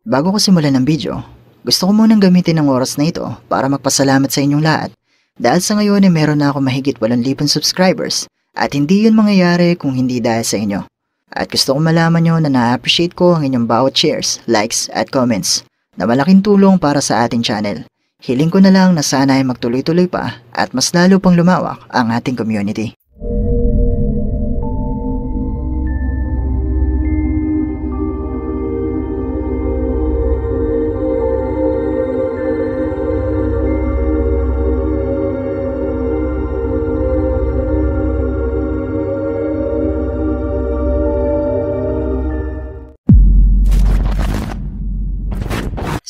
Bago ko simulan ng video, gusto ko munang gamitin ang oras na ito para magpasalamat sa inyong lahat dahil sa ngayon ay meron na ako mahigit 8,000 subscribers at hindi yun mangyayari kung hindi dahil sa inyo. At gusto ko malaman nyo na na-appreciate ko ang inyong bawat shares, likes at comments na malaking tulong para sa ating channel. Hiling ko na lang na sana ay magtuloy-tuloy pa at mas lalo pang lumawak ang ating community.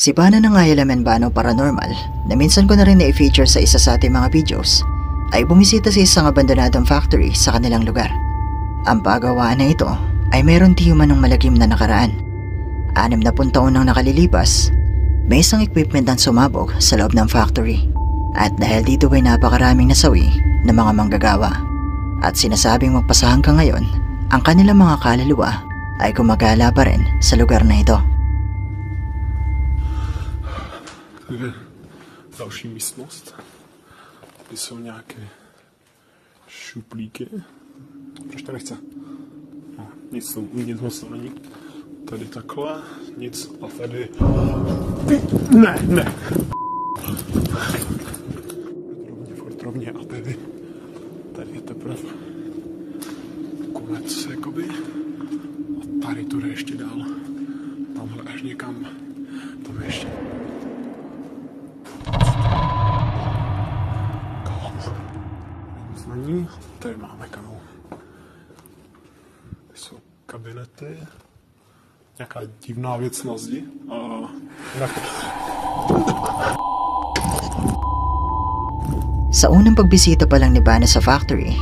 Si Bano ng Ayalaman Bano Paranormal na minsan ko na rin na-feature sa isa sa ating mga videos ay bumisita sa isang abandonadong factory sa kanilang lugar. Ang pagawaan na ito ay meron tiyuman ng malagim na nakaraan. 60 taon nang nakalilipas, may isang equipment ang sumabog sa loob ng factory at dahil dito ay napakaraming nasawi na mga manggagawa at sinasabing magpasahan ka ngayon, ang kanilang mga kaluluwa ay gumagala pa rin sa lugar na ito. Další místnost, kde jsou nějaké šuplíky. Proč to nechce? No, nic moc to není. Tady takhle, nic a tady... Ne! Furt rovně a tady je teprve konec, jakoby. A tady to jde ještě dál. Tamhle až někam, tam ještě... Tady máme kanál. Tady jsou kabinety. Nějaká divná věc na zdi. Sa unang pagbisita pa lang ni Bano sa factory,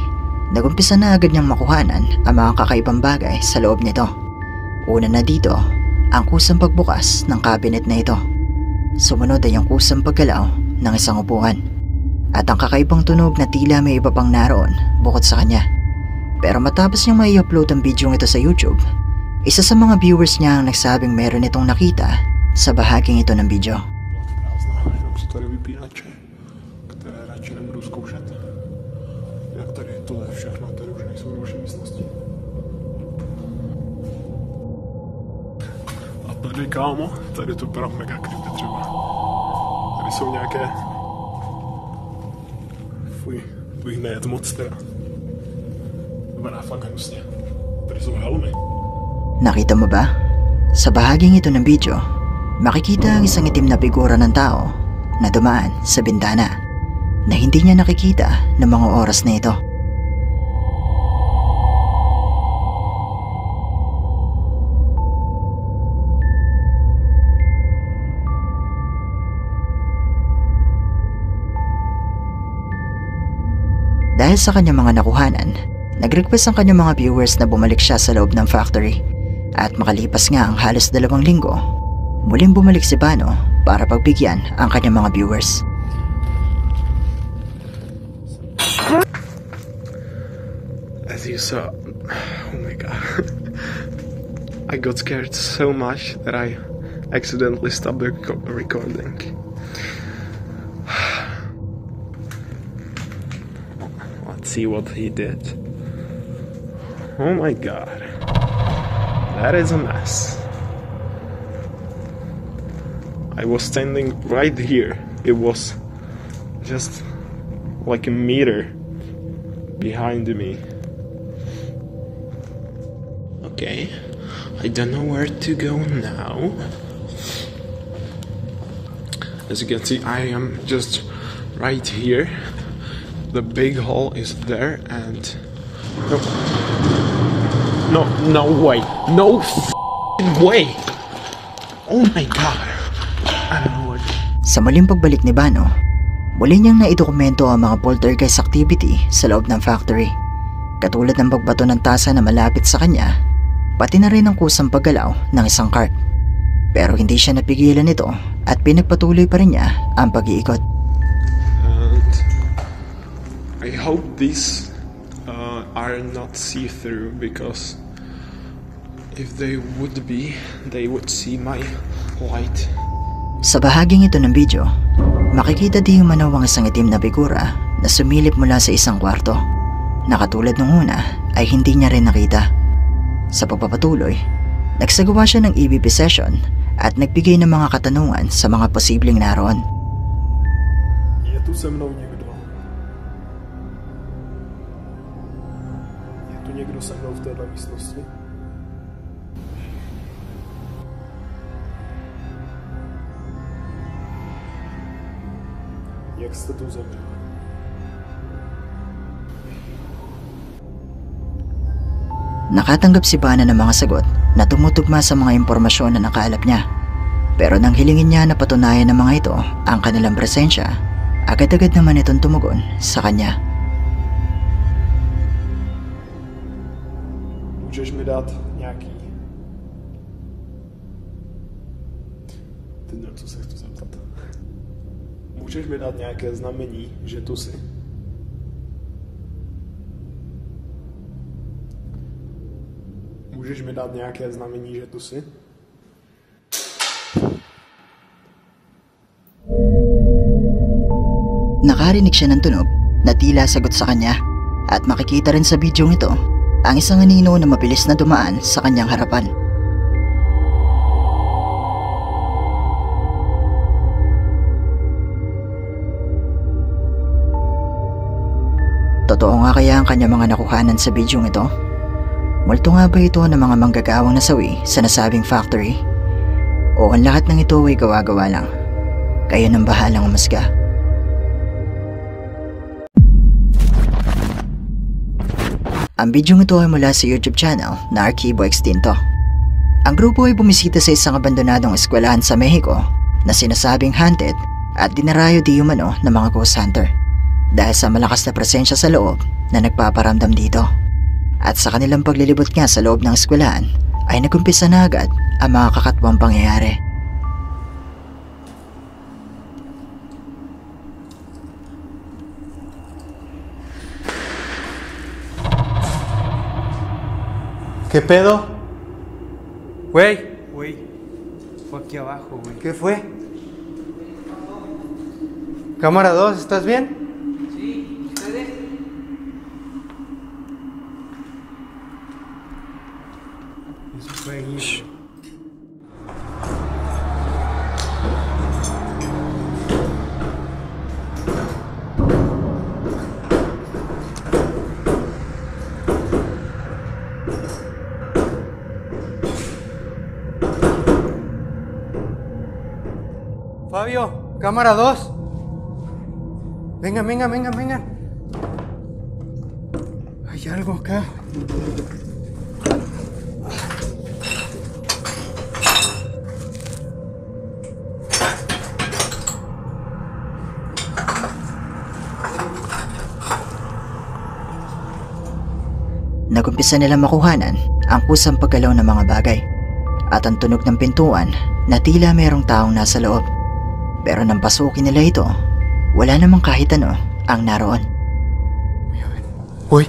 nagumpisa na agad niyang makuhanan ang mga kakaibang bagay sa loob nito. Una na dito, ang kusang pagbukas ng cabinet na ito. Sumunod ay ang kusang paggalaw ng isang upuan. At ang kakaibang tunog na tila may iba pang naroon bukod sa kanya. Pero matapos niyang mai-upload ang video ito sa YouTube, isa sa mga viewers niya ang nagsabing meron itong nakita sa bahaging ito ng video. A tady kámo, tady to byla mega creepy třeba. Tady jsou nějaké... Fuj, nejet moc teda. Vypadá fakt hnusně. Tady jsou helmy. Nakita mo ba? Sa bahaging ito ng video, makikita ang isang itim na figura ng tao na dumaan sa bintana na hindi niya nakikita ng mga oras na ito. Dahil sa kanyang mga nakuhanan, nag-request ang kanyang mga viewers na bumalik siya sa loob ng factory at makalipas nga ang halos 2 linggo, muling bumalik si Bano para pagbigyan ang kanyang mga viewers. As you saw, oh my god, I got scared so much that I accidentally stopped the recording. See what he did. Oh my god, that is a mess. I was standing right here. It was just like a meter behind me. Okay, I don't know where to go now. As you can see, I am just right here. The big hole is there and no way, no way. Oh my god, I don't know what. Sa muling pagbalik ni Bano, muli niyang naidokumento ang mga poltergeist activity sa loob ng factory, katulad ng pagbato ng tasa na malapit sa kanya, pati na rin ang kusang paggalaw ng isang cart. Pero hindi siya napigilan nito at pinagpatuloy pa rin niya ang pag-iikot. I hope these are not see-through because If they would be, they would see my light. Sa bahaging ito ng video, makikita di umano ang isang itim na figura na sumilip mula sa isang kwarto na katulad nung una ay hindi niya rin nakita. Sa pagpapatuloy, nagsagawa siya ng EVP session at nagbigay ng mga katanungan sa mga posibleng naroon. Je tu se mnou někdo? Je tu někdo se mnou v této místnosti? Jak jste tu zemřel? Nakatanggap si Bana ng mga sagot na tumutugma sa mga impormasyon na nakaalap niya. Pero nang hilingin niya na patunayan ng mga ito ang kanilang presensya, agad-agad naman itong tumugon sa kanya. Můžeš mi dát nějaký... Teď nevím, co se chci zeptat. Můžeš mi dát nějaké znamení, že tu jsi? Můžeš mi dát nějaké znamení, že tu jsi? Nakarinig siya ng tunog na tila sagot sa kanya at makikita rin sa bidyong ito ang isang anino na mabilis na dumaan sa kanyang harapan. Totoo nga kaya ang kanyang mga nakuhanan sa bidyong ito? Multo nga ba ito ng mga manggagawang nasawi sa nasabing factory? O ang lahat ng ito ay gawa-gawa lang? Kayo nang bahalang umasga. Ang bidyong ito ay mula sa YouTube channel na Archivo Extinto. Ang grupo ay bumisita sa isang abandonadong eskwelahan sa Mexico na sinasabing haunted at dinarayo di umano ng mga ghost hunter dahil sa malakas na presensya sa loob na nagpaparamdam dito. At sa kanilang paglilibot nga sa loob ng eskwelahan ay nagumpisa na agad ang mga kakatwang pangyayari. ¿Qué pedo? Güey, Güey, fue aquí abajo, güey. ¿qué fue? Cámara 2, ¿estás bien? Sí, ¿ustedes? Eso fue ahí. Fabio, cámara 2. Vengan, vengan, vengan, vengan. Hay algo acá. Nagumpisa nilang makuhanan ang kusang paggalaw ng mga bagay at ang tunog ng pintuan na tila mayroong taong nasa loob. Pero nang pasukin nila ito, wala namang kahit ano ang naroon. Uy.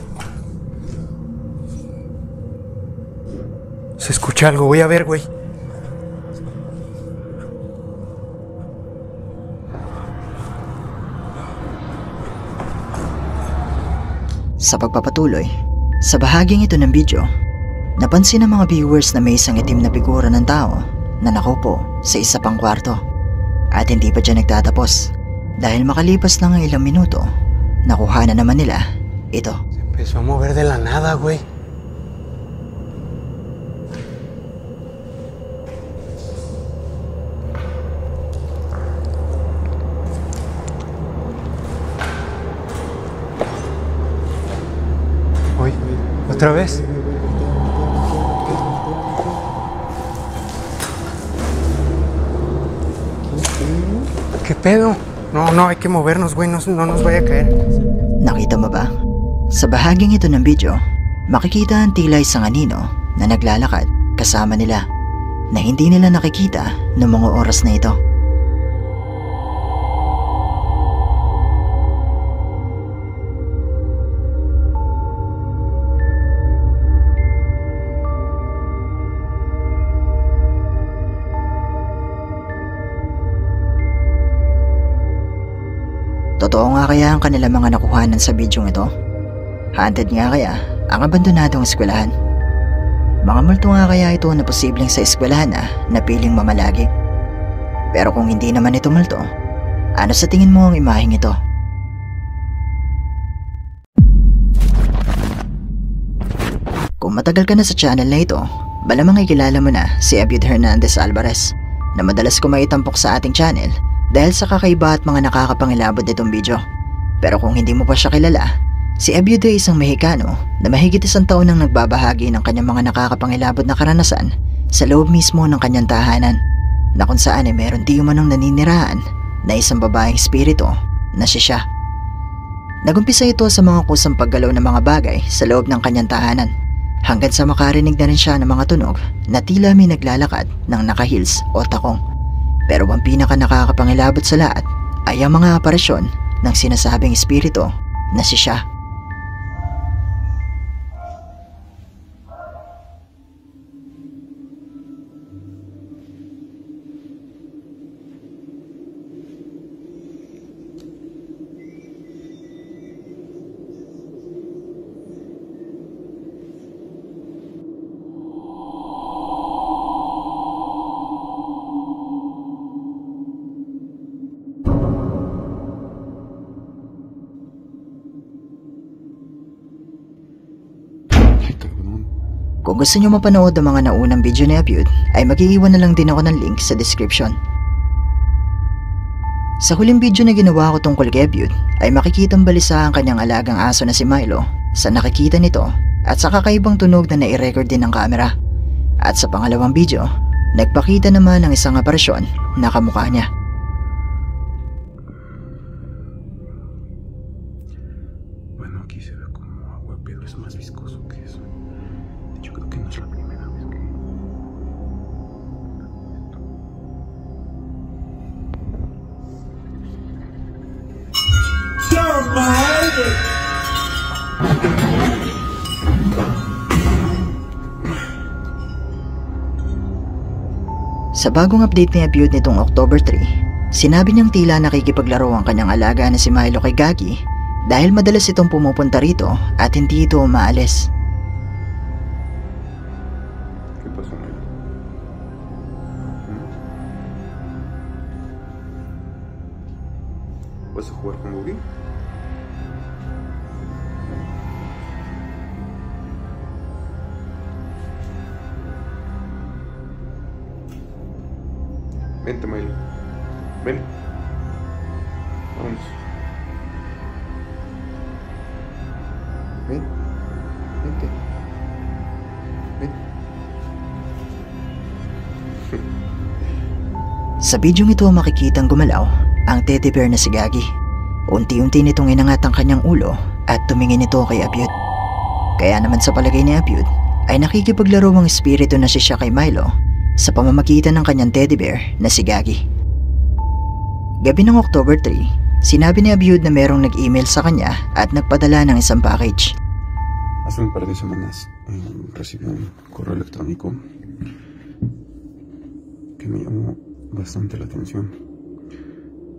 Se escucha algo, voy a ver, güey. Sa pagpapatuloy, sa bahaging ito ng video, napansin ng mga viewers na may isang itim na figura ng tao na nakaupo sa isa pang kwarto. At hindi pa dyan nagtatapos dahil makalipas lang ang ilang minuto, nakuha na naman nila ito. Se empezó a mover de la nada, güey. Uy, ¿otra vez? ¿Qué pedo? No, no, hay que movernos, güey, no nos vaya a caer. Nakita mo ba? Sa bahaging ito ng video, makikita ang tila isang anino na naglalakad kasama nila na hindi nila nakikita noong mga oras na ito. Totoo nga kaya ang kanilang mga nakuhanan sa bidyong ito? Haunted nga kaya ang abandonadong eskwelahan? Mga multo nga kaya ito na posibleng sa eskwelahan na piling mamalagi? Pero kung hindi naman ito multo, ano sa tingin mo ang imaheng ito? Kung matagal ka na sa channel na ito, malamang ay kilala mo na si Abiud Hernandez Alvarez na madalas ko maitampok sa ating channel dahil sa kakaiba at mga nakakapangilabot nitong video. Pero kung hindi mo pa siya kilala, si Abiud ay isang Mexicano na mahigit 1 taon nang nagbabahagi ng kanyang mga nakakapangilabot na karanasan sa loob mismo ng kanyang tahanan, na kung saan ay meron di umanong naninirahan na isang babaeng espiritu na siya. Nagumpisa ito sa mga kusang paggalaw ng mga bagay sa loob ng kanyang tahanan, hanggang sa makarinig na rin siya ng mga tunog na tila may naglalakad ng naka-heels o takong. Pero ang pinaka nakakapangilabot sa lahat ay ang mga aparasyon ng sinasabing espiritu na siya. Kung gusto nyo mapanood ang mga naunang video ni Abiud, ay mag-iiwan na lang din ako ng link sa description. Sa huling video na ginawa ko tungkol kay Abiud, ay makikitang balisa ang kanyang alagang aso na si Milo sa nakikita nito at sa kakaibang tunog na nai-record din ng camera. At sa pangalawang video, nagpakita naman ng isang aparasyon na kamukha niya. Bueno, aquí se ve como agua, pero es más viscoso que eso. Yo creo que no es la primera vez que... Sa bagong update ni Abiud nitong October 3, sinabi niyang tila nakikipaglaro ang kanyang alaga na si Milo kay Gagi dahil madalas itong pumupunta rito at hindi ito umaalis. ¿Qué pasó, Milo? ¿Vas a jugar con Bobby? Vente, Milo. Ven. Vamos. Ven. Vente. Ven. Sa bidyong ito makikitang gumalaw ang teddy bear na si Gagi. Unti-unti nitong inangat ang kanyang ulo at tumingin ito kay Abiud. Kaya naman sa palagay ni Abiud ay nakikipaglaro ang espiritu na siya kay Milo sa pamamagitan ng kanyang teddy bear na si Gagi. Gabi ng October 3, sinabi ni Abiud na merong nag-email sa kanya at nagpadala ng isang package. Hace un par de semanas recibí un correo electrónico que me llamó bastante la atención.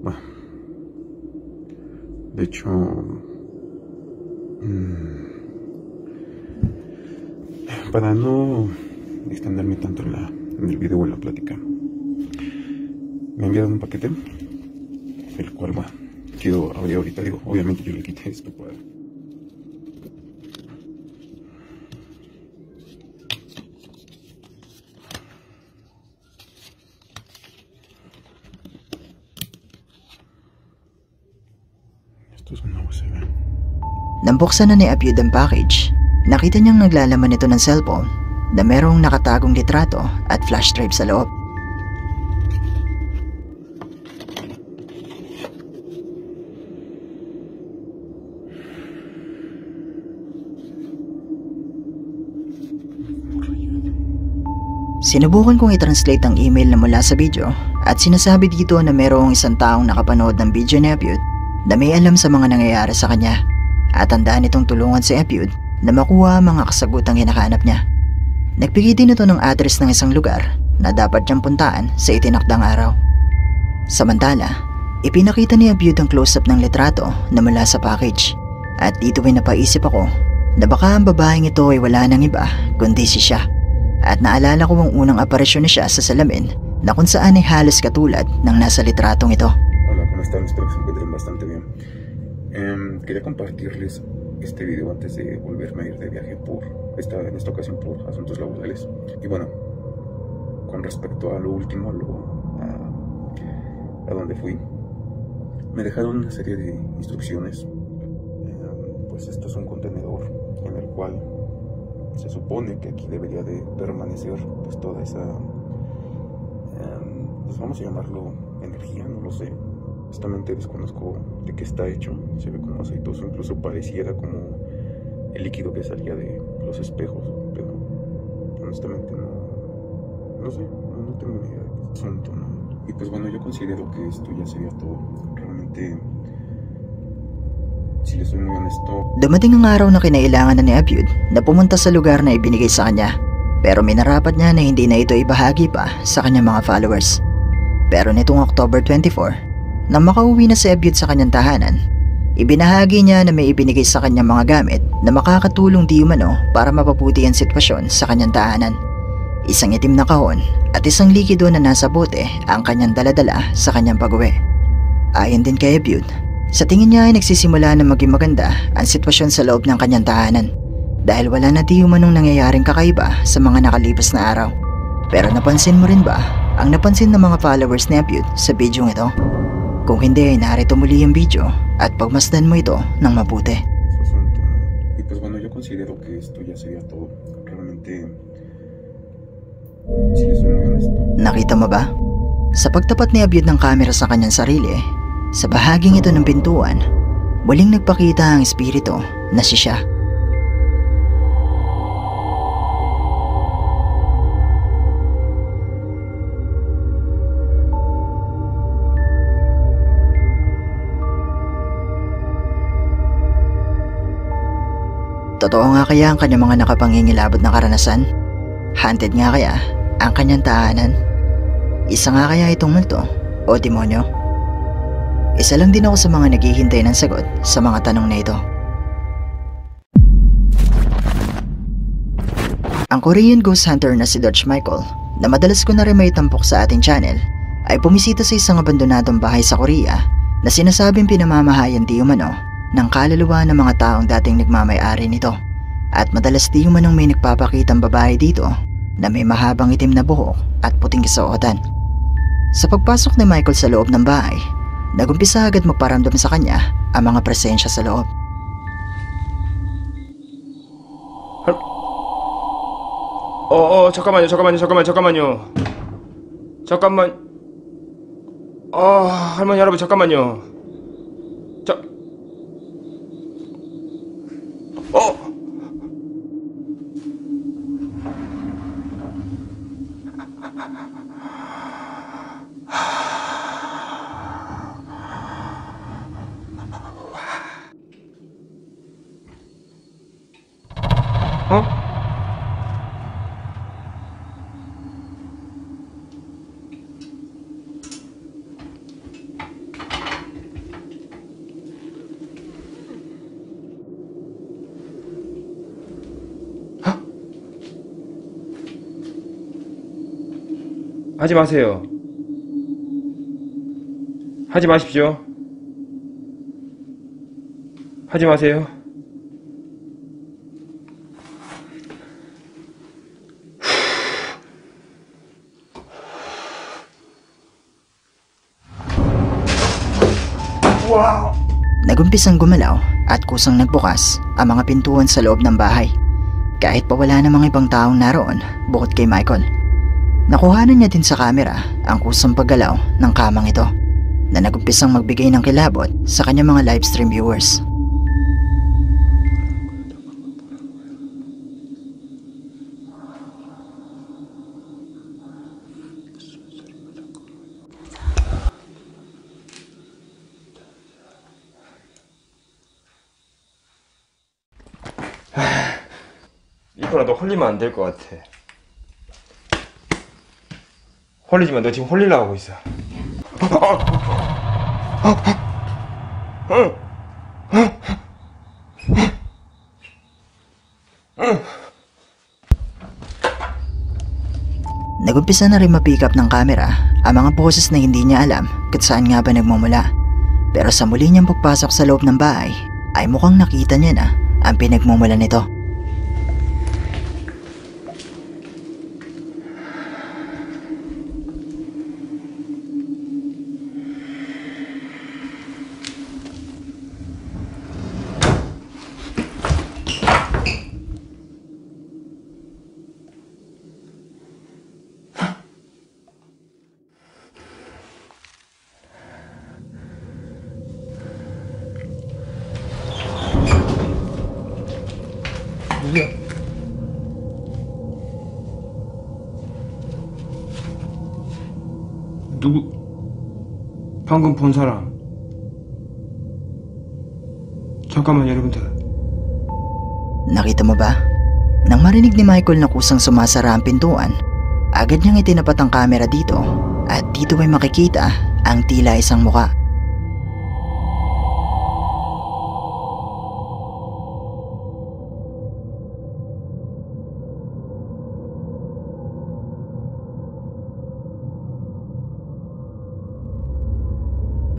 Bueno, de hecho, para no extenderme tanto en el video o en la plática, me enviaron un paquete, el cual, bueno, quiero abrir ahorita. Digo, obviamente yo le quité esto para... Esto es una USB. Nang buksan na ni Abiud ang package, nakita niyang naglalaman ito ng cellphone na merong nakatagong litrato at flash drive sa loob. Sinubukan kong i-translate ang email na mula sa video at sinasabi dito na merong isang taong nakapanood ng video ni Abiud na may alam sa mga nangyayari sa kanya at tandaan itong tulungan si Abiud na makuha ang mga kasagutang hinahanap niya. Nagbigay din ito ng address ng isang lugar na dapat niyang puntaan sa itinakdang araw. Samantala, Ipinakita ni Abyud ang close-up ng litrato na mula sa package. At dito ay napaisip ako na baka ang babaeng ito ay wala nang iba kundi si siya. At naalala ko ang unang aparisyon niya sa salamin na kung saan ay halos katulad ng nasa litratong ito. Hola, ¿cómo están? Espero que se encuentren bastante bien. Quería compartirles este video antes de volverme a ir de viaje en esta ocasión por asuntos laborales. Y bueno, con respecto a lo último, a donde fui, me dejaron una serie de instrucciones. Pues esto es un contenedor en el cual se supone que aquí debería de permanecer pues toda esa, pues vamos a llamarlo energía, no lo sé. Honestamente desconozco de qué está hecho, se ve como aceitoso, incluso pareciera como el líquido que salía de los espejos, pero honestamente no sé, no tengo ni idea de qué asunto, ¿no? Y pues bueno, yo considero que esto ya sería todo. Realmente, si les soy muy honesto, Dumating ang araw na kinailangan na ni Abyud na pumunta sa lugar na ibinigay sa kanya, pero minarapat niya na hindi na ito ibahagi pa sa kanyang mga followers. Pero nitong October 24, nang makauwi na si Abyud sa kanyang tahanan, ibinahagi niya na may ibinigay sa kanyang mga gamit na makakatulong di umano para mapabuti ang sitwasyon sa kanyang tahanan. Isang itim na kahon at isang likido na nasa bote ang kanyang daladala sa kanyang pag-uwi. Ayon din kay Abyud, sa tingin niya ay nagsisimula na maging maganda ang sitwasyon sa loob ng kanyang tahanan dahil wala na di umanong nangyayaring kakaiba sa mga nakalipas na araw. Pero napansin mo rin ba ang napansin ng mga followers ni Abyud sa video ito? Kung hindi ay narito muli ang video at pagmasdan mo ito ng mabuti. su asunto, ¿no? Y pues bueno, yo considero que esto ya sería todo. Realmente, si les soy muy honesto, Nakita mo ba? Sa pagtapat ni Abyud ng kamera sa kanyang sarili, sa bahaging ito ng pintuan, muling nagpakita ang espiritu na si siya. Totoo nga kaya ang kanyang mga nakapangingilabot na karanasan? Haunted nga kaya ang kanyang tahanan? Isa nga kaya itong multo o demonyo? Isa lang din ako sa mga naghihintay ng sagot sa mga tanong na ito. Ang Korean ghost hunter na si Dutch Michael, na madalas ko na rin may tampok sa ating channel, ay pumisita sa isang abandonadong bahay sa Korea na sinasabing pinamamahayan di umano ng kaluluwa ng mga taong dating nagmamay-ari nito. At madalas di umanong may nagpapakitang babae dito na may mahabang itim na buhok at puting kasuotan. Sa pagpasok ni Michael sa loob ng bahay, nagumpisa agad magparamdam sa kanya ang mga presensya sa loob. 잠깐만요. 할머니, 할아버지, 잠깐만요. 하지 마세요. 하지 마십시오. 하지 마세요. Nagumpisang gumalaw at kusang nagbukas ang mga pintuan sa loob ng bahay. Kahit pa wala namang ibang taong naroon bukod kay Michael. Nakuhanan niya din sa kamera ang kusang paggalaw ng kamang ito na nagumpisang magbigay ng kilabot sa kanyang mga livestream viewers. 이거라도 홀리면 안 될 것 같아. 홀리지만 너 지금 홀리려고 하고 있어. Nagumpisa na rin ma-pick up ng camera ang mga boses na hindi niya alam kung saan nga ba nagmumula. Pero sa muli niyang pagpasok sa loob ng bahay ay mukhang nakita niya na ang pinagmumula nito. 누구야? 누구? 방금 본 사람. 잠깐만 여러분들. Nakita mo ba? Nang marinig ni Michael na kusang sumasara ang pintuan, agad niyang itinapat ang camera dito at dito ay makikita ang tila isang muka.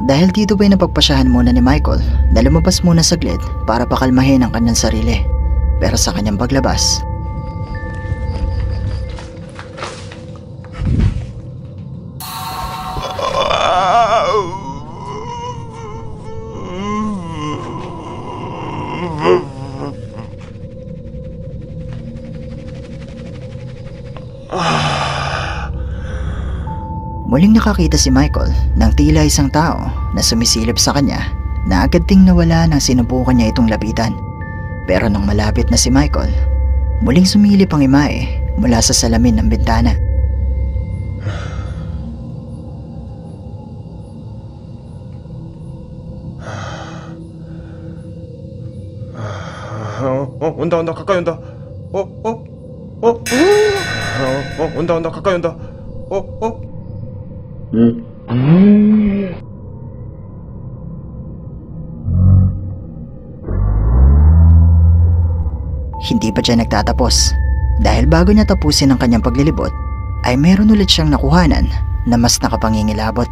Dahil dito ba'y napagpasyahan muna ni Michael na lumabas muna saglit para pakalmahin ang kanyang sarili. Pero sa kanyang paglabas, muling nakakita si Michael ng tila isang tao na sumisilip sa kanya na agad ding nawala nang sinubukan niya itong lapitan. Pero nang malapit na si Michael, muling sumilip ang imahe mula sa salamin ng bintana. 온다 가까이 온다. 온다 가까이 온다. Hindi pa dyan nagtatapos dahil bago niya tapusin ang kanyang paglilibot ay meron ulit siyang nakuhanan na mas nakapangingilabot.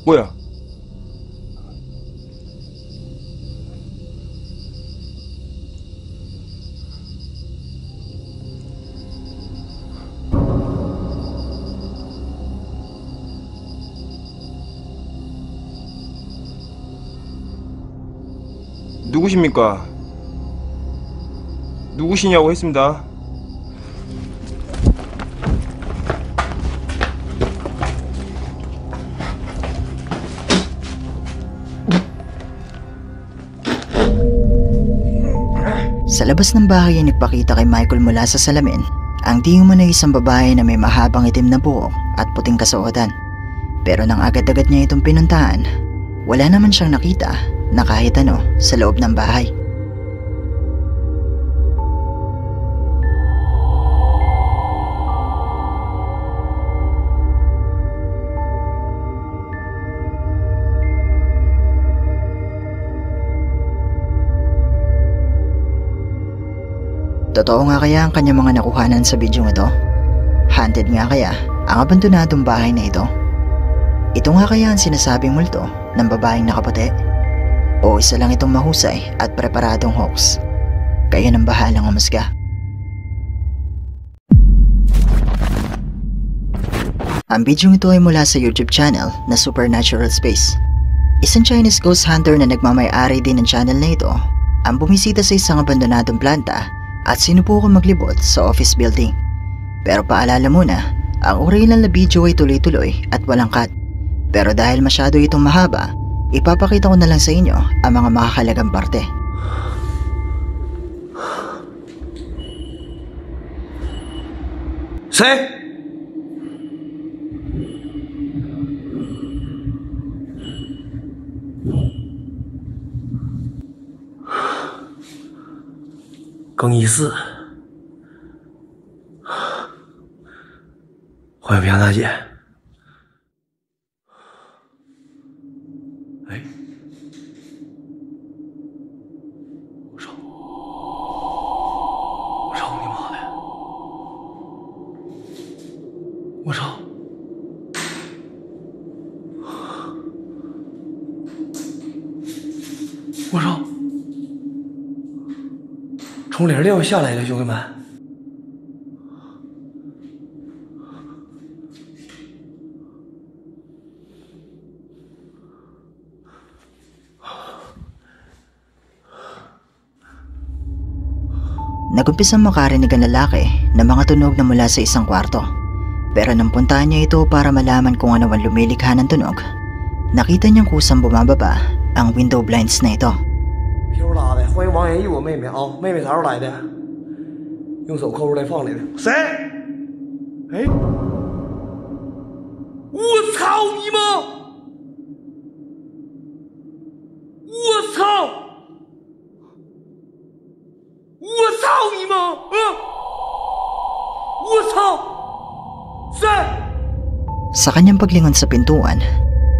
뭐야? 누구십니까? 누구시냐고 했습니다. Sa labas ng bahay ay nagpakita kay Michael mula sa salamin ang di umano'y isang babae na may mahabang itim na buhok at puting kasuotan. Pero nang agad-agad niya itong pinuntahan, wala naman siyang nakita na kahit ano sa loob ng bahay. Totoo nga kaya ang kanyang mga nakuhanan sa bidyong ito? Haunted nga kaya ang abandonadong bahay na ito? Ito nga kaya ang sinasabing multo ng babaeng nakaputi? O isa lang itong mahusay at preparadong hoax? Kayo nang bahalang umusga. Ang bidyong ito ay mula sa YouTube channel na Supernatural Space. Isang Chinese ghost hunter na nagmamay-ari din ng channel na ito ang bumisita sa isang abandonadong planta at sinubukang maglibot sa office building. Pero paalala muna, ang original na video ay tuloy-tuloy at walang cut. Pero dahil masyado itong mahaba, ipapakita ko na lang sa inyo ang mga makakalagang parte. 새!更衣室平大姐。哎，我操！我操你妈的！我操！我操！从哪儿地方下来的，兄弟们？Nagumpisang makarinig ang lalaki ng mga tunog na mula sa isang kwarto. Pero nang puntahan niya ito para malaman kung ano ang lumilikha ng tunog, nakita niyang kusang bumababa ang window blinds na ito. 皮肤拉的，欢迎王延玉，我妹妹啊，妹妹啥时候来的？用手抠出来放里的。谁？哎，我操你妈！我操！我操你妈！我操！谁？ Sa kanyang paglingon sa pintuan,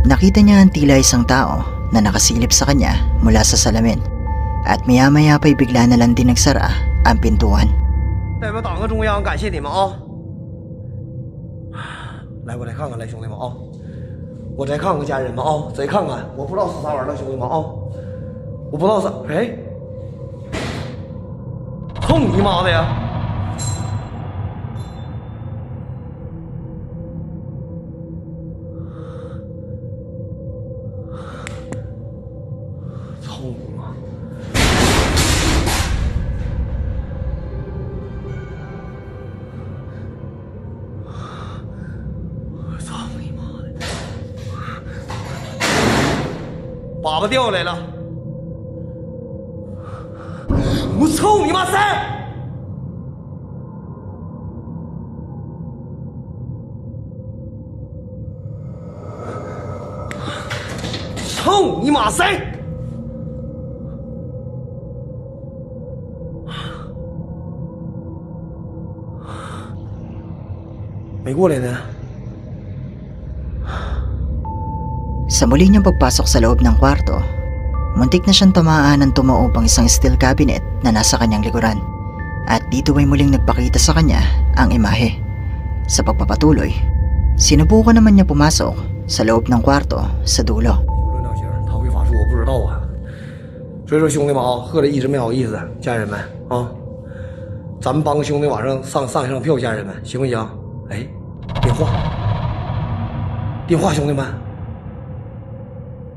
nakita niya ang tila isang tao na nakasilip sa kanya mula sa salamin. At maya-maya pa'y bigla na lang din nagsara ang pintuan. 代表党和中央感谢你们啊！来，我再看看，来兄弟们啊！我再看看家人们啊！再看看，我不知道是啥玩意儿，兄弟们啊！我不知道是哎，操你妈的呀！操你妈！ 粑粑掉下来了！我操你妈塞！操你妈塞！没过来呢。 Sa muli niyang pagpasok sa loob ng kwarto, muntik na siyang tamaan ng tumaob ang isang steel cabinet na nasa kanyang likuran. At dito ay muling nagpakita sa kanya ang imahe. Sa pagpapatuloy, sinubukan naman niya pumasok sa loob ng kwarto sa dulo. 他会法术我不知道啊，所以说兄弟们啊，喝的一直没好意思，家人们啊，咱们帮个兄弟晚上上一上票，家人们行不行？哎，电话，电话，兄弟们。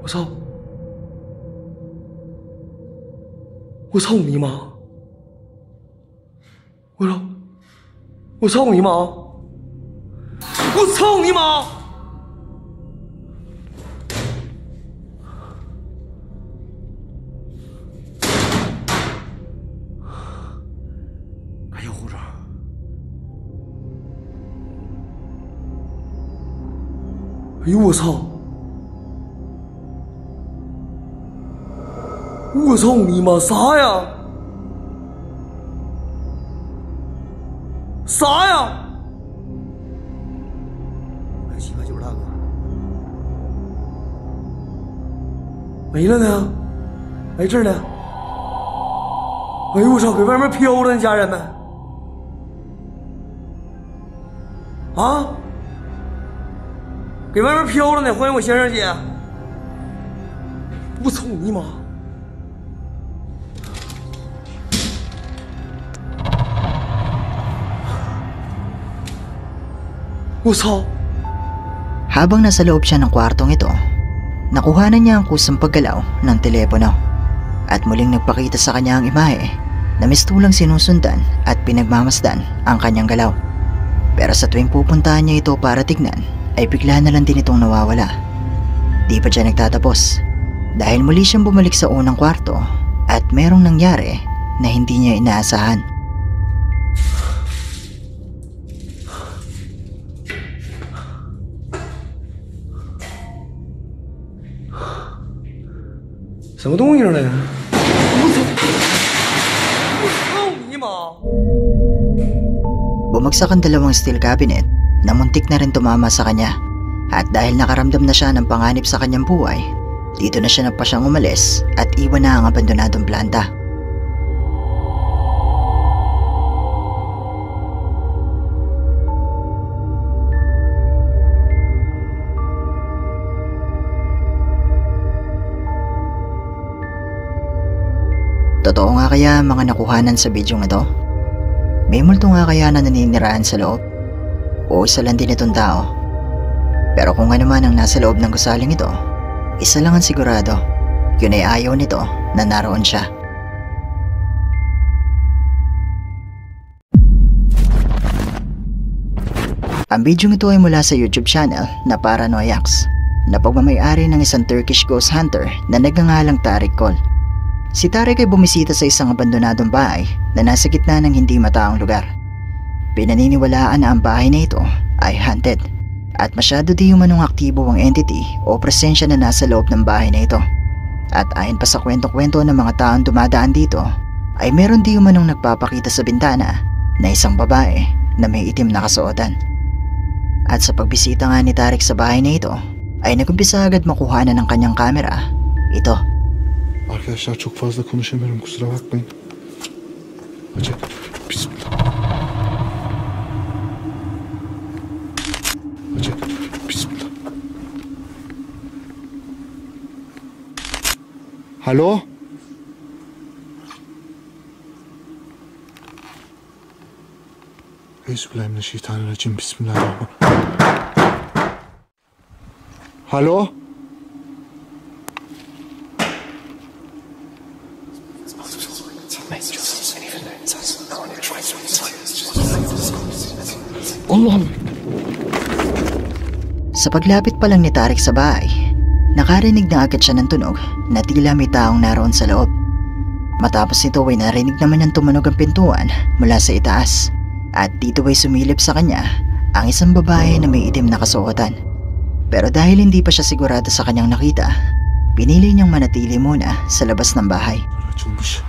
我操！我操你妈！我操！我操你妈！我操你妈！哎呦，护士！哎呦，我操！ 我操你妈！啥呀？啥呀？哎，奇怪，就是大哥，没了呢。哎，这儿呢。哎呦我操，给外面飘了呢，家人们。啊？给外面飘了呢，欢迎我先生姐。我操你妈！ Uso. Habang nasa loob siya ng kwartong ito, nakuhanan niya ang kusang paggalaw ng telepono at muling nagpakita sa kanya ang imahe na mistulang sinusundan at pinagmamasdan ang kanyang galaw. Pero sa tuwing pupuntahan niya ito para tignan, ay bigla na lang din itong nawawala. Di pa siya nagtatapos dahil muli siyang bumalik sa unang kwarto at merong nangyari na hindi niya inaasahan. Ano东西呢？我操你妈！ Bumagsak ang dalawang steel cabinet na muntik na rin tumama sa kanya. At dahil nakaramdam na siya ng panganib sa kanyang buhay, dito na siya nagpasyang umalis at iwan na ang abandonadong planta. Totoo nga kaya ang mga nakuhanan sa bidyong ito? May multo nga kaya na naninirahan sa loob? O isa lang din itong tao? Pero kung ano man ang nasa loob ng gusaling ito, isa lang ang sigurado, yun ay ayaw nito na naroon siya. Ang bidyong ito ay mula sa YouTube channel na Paranoiacs, na pagmamayari ng isang Turkish ghost hunter na nagngangalang Tarek Kol. Si Tarek ay bumisita sa isang abandonadong bahay na nasa gitna ng hindi mataong lugar. Pinaniniwalaan na ang bahay na ito ay haunted at masyado di umanong aktibo ang entity o presensya na nasa loob ng bahay na ito. At ayon pa sa kwento-kwento ng mga taong dumadaan dito, ay meron di umanong nagpapakita sa bintana na isang babae na may itim na kasuotan. At sa pagbisita nga ni Tarek sa bahay na ito, ay nagumpisa agad makuhanan ng kanyang kamera ito. Arkadaşlar çok fazla konuşamıyorum, kusura bakmayın. Hadi bismillah. Hadi bismillah. Hallo? Euzubillahimineşşeytanirracim. Bismillahirrahmanirrahim. Hallo? Allah! Sa paglapit pa lang ni Tarek sa bahay, nakarinig na agad siya ng tunog na tila may taong naroon sa loob. Matapos nito ay narinig naman niyang tumunog ang pintuan mula sa itaas at dito ay sumilip sa kanya ang isang babae na may itim na kasuotan. Pero dahil hindi pa siya sigurado sa kanyang nakita, pinili niyang manatili muna sa labas ng bahay. Açılmış.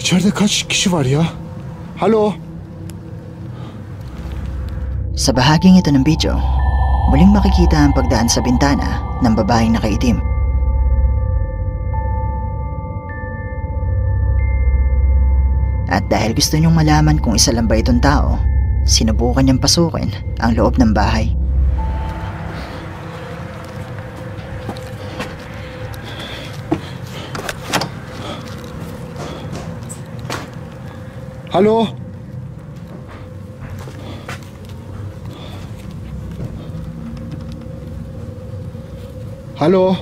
İçeride kaç kişi var ya? Halo? Sa bahaging ito ng video, muling makikita ang pagdaan sa bintana ng babaeng nakaitim. At dahil gusto niyong malaman kung isa lang ba itong tao, sinubukan niyang pasukin ang loob ng bahay. Halo? Halo?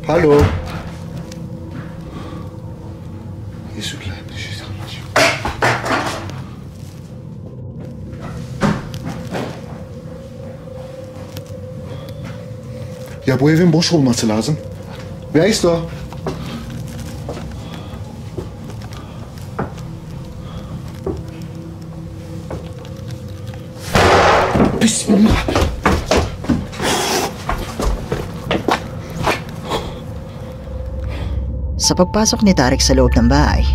Halo? Euzubillahimineşşeytanirracim. Ya bu evin boş olması lazım. Wer ist da? Bismillah. Sa pagpasok ni Tarek sa loob ng bahay,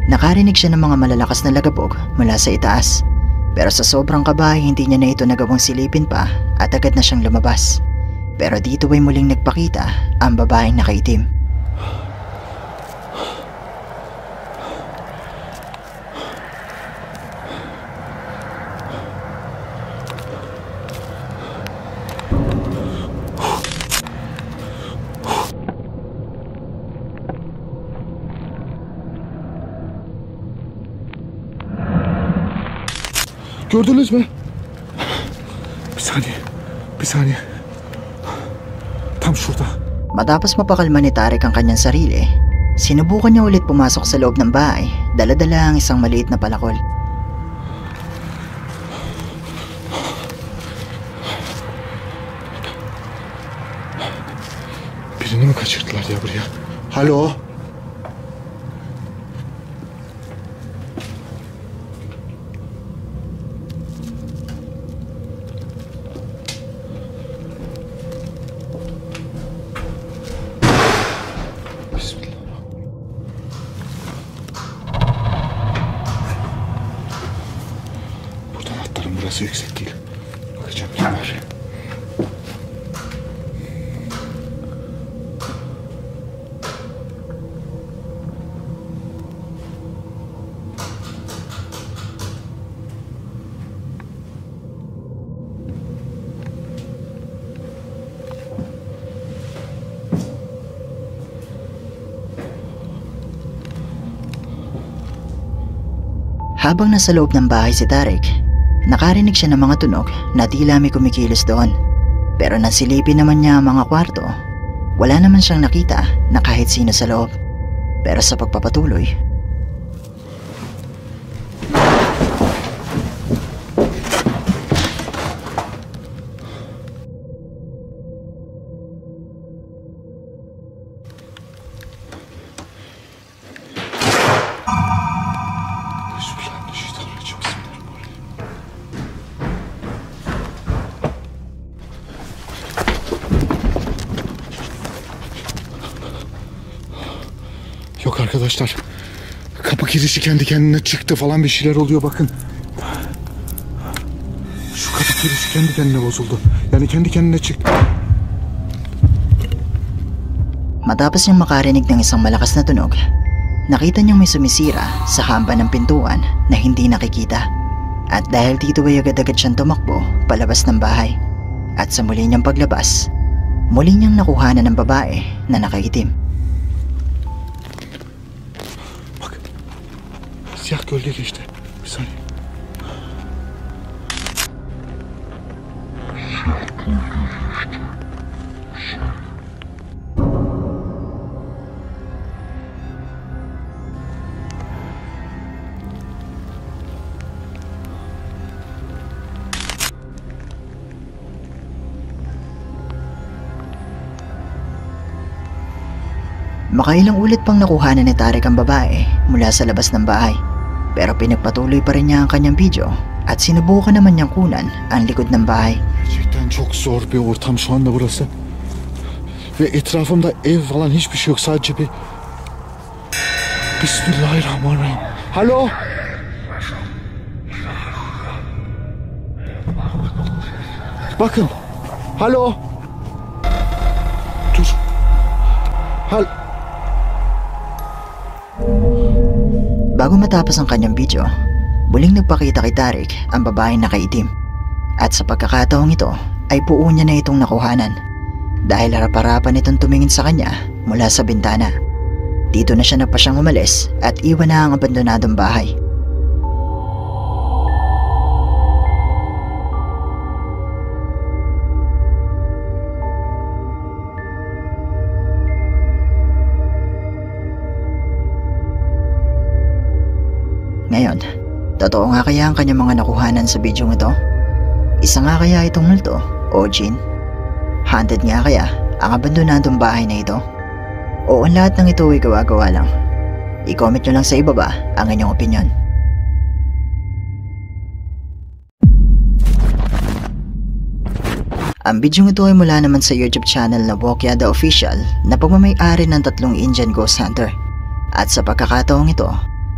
nakarinig siya ng mga malalakas na lagabog mula sa itaas. Pero sa sobrang kaba hindi niya na ito nagawang silipin pa at agad na siyang lumabas. Pero dito ay muling nagpakita ang babaeng nakaitim. Gördünüz mü? Bir saniye. Bir saniye. Tam şurada. Matapos mapakalma ni Tarek ang kanyang sarili, sinubukan niya ulit pumasok sa loob ng bahay, dala-dala ang isang maliit na palakol. kaçırdılar ya buraya. Alo. Buradan atlarım, burası yüksek değil. Bakacağım kim var. Habang nasa loob ng bahay si Tarek, nakarinig siya ng mga tunog na tila may kumikilos doon. Pero nang silipin naman niya ang mga kwarto, wala naman siyang nakita na kahit sino sa loob. Pero sa pagpapatuloy, Yok arkadaşlar. Kapı girişi kendi kendine çıktı falan, bir şeyler oluyor bakın. Şu kapı girişi kendi kendine bozuldu. Yani kendi kendine çıktı. matapos niyang makarinig ng isang malakas na tunog, nakita niyang may sumisira sa hamba ng pintuan na hindi nakikita. At dahil dito ay agad-agad siyang tumakbo palabas ng bahay. At sa muli niyang paglabas, muli niyang nakuhanan ng babae na nakaitim. Siyah gölge geçti. Bir saniye. Makailang ulit pang nakuhanan ni Tarek ang babae mula sa labas ng bahay. Pero pinagpatuloy pa rin niya ang kanyang video at sinubukan naman niyang kunan ang likod ng bahay. Gerçekten çok zor bir ortam şu anda burası. Ve etrafımda ev falan hiçbir şey yok. Sadece bir... Bismillahirrahmanirrahim. Alo? Bakın. Alo? Dur. Bago matapos ang kanyang video, muling nagpakita kay Tarek ang babaeng nakaitim. At sa pagkakataong ito ay buo niya na itong nakuhanan dahil harap-harapan itong tumingin sa kanya mula sa bintana. Dito na siya nagpasyang umalis at iwan na ang abandonadong bahay. Ngayon, totoo nga kaya ang kanyang mga nakuhanan sa video ito? Isa nga kaya itong multo o jinn? Haunted nga kaya ang abandonadong bahay na ito? O ang lahat ng ito ay gawa-gawa lang? I-comment nyo lang sa ibaba ang inyong opinion. Ang video ito ay mula naman sa YouTube channel na Wokya The Official na pagmamay-ari ng 3 Indian Ghost Hunter. At sa pagkakataong ito,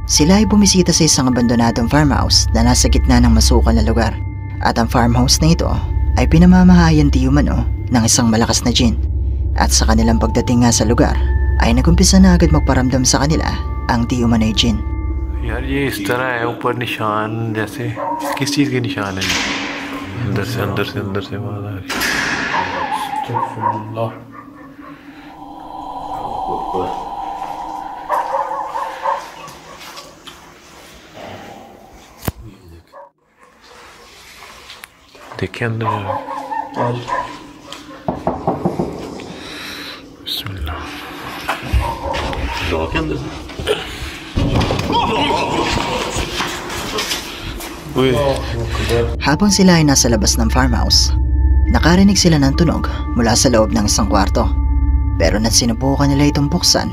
sila ay bumisita sa isang abandonadong farmhouse na nasa gitna ng masukal na lugar. At ang farmhouse na ito ay pinamamahayan di umano ng isang malakas na jinn. At sa kanilang pagdating nga sa lugar ay nagumpisa na agad magparamdam sa kanila ang di umano'y jinn. यार ये इस तरह है ऊपर निशान जैसे किस चीज के निशान है अंदर से आवाज आ रही देखिए अंदर बिस्मिल्लाह के अंदर Habang sila ay nasa labas ng farmhouse, nakarinig sila ng tunog mula sa loob ng isang kwarto. Pero nang sinubukan nila itong buksan,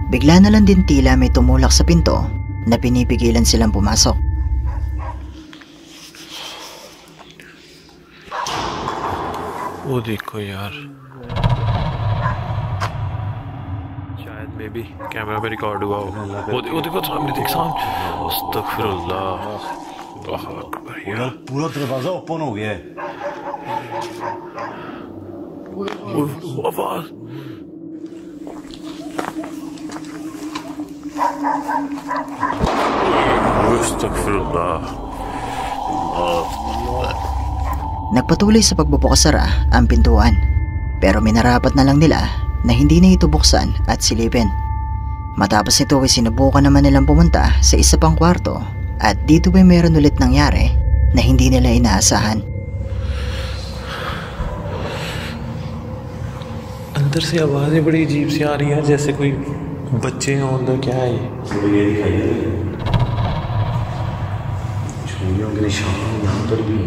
bigla na lang din tila may tumulak sa pinto na pinipigilan silang pumasok. वो देखो यार, शायद मे भी कैमरा पे रिकॉर्ड हुआ हो। वो देखो सामने, देख सामने। अस्तगफिरुल्लाह, अल्लाह अकबर यार। पूरा दरवाजा ओपन हो गया है। वो आवाज, अस्तगफिरुल्लाह। Nagpatuloy sa pagbubukasara ang pintuan, pero minarapat na lang nila na hindi na ito buksan at silipin. Matapos nito ay sinubukan naman nilang pumunta sa isa pang kwarto at dito ay meron ulit nangyari na hindi nila inaasahan. अंदर से आवाजें बड़ी अजीब सी आ रही है, जैसे कोई बच्चे हों अंदर। क्या है ये? चूड़ियों के निशान यहाँ पर भी।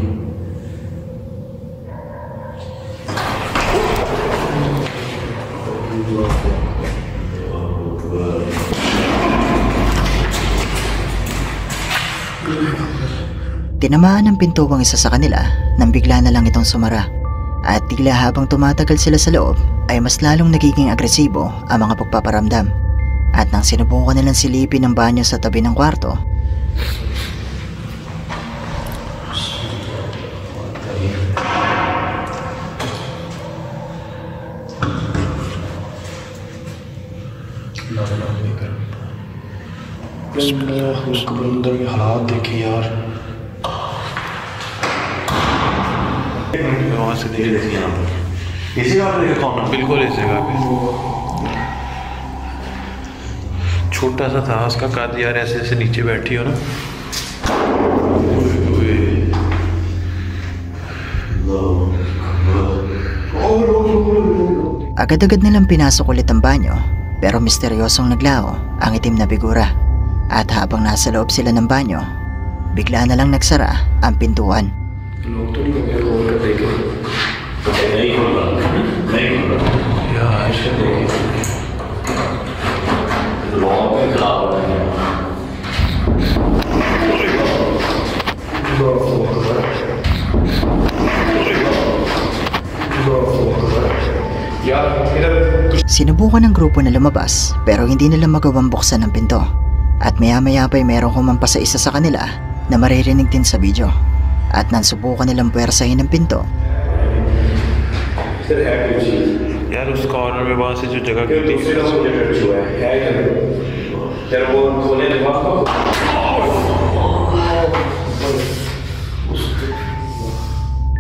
Tinamaan ng pinto ang isa sa kanila nang bigla na lang itong sumara. At tila habang tumatagal sila sa loob ay mas lalong nagiging agresibo ang mga pagpaparamdam. At nang sinubukan nilang silipin ang banyo sa tabi ng kwarto, अंदर के हालात देखे यार। वहाँ से देखे यहाँ पर इसी जगह पे कौन? बिल्कुल इस जगह पे। छोटा सा था उसका कद यार, ऐसे ऐसे नीचे बैठी हो ना। agad-agad nilang pinasok ulit ang banyo, pero misteryosong naglaho ang itim na figura. At habang nasa loob sila ng banyo, bigla na lang nagsara ang pintuan. Sinubukan ng grupo na lumabas pero hindi nila magawang buksan ang pinto. At maya-maya pa'y merong humampa sa isa sa kanila na maririnig din sa video. At nang subukan nilang puwersahin ang pinto, यार उस कॉर्नर में वहाँ से जो जगह थी,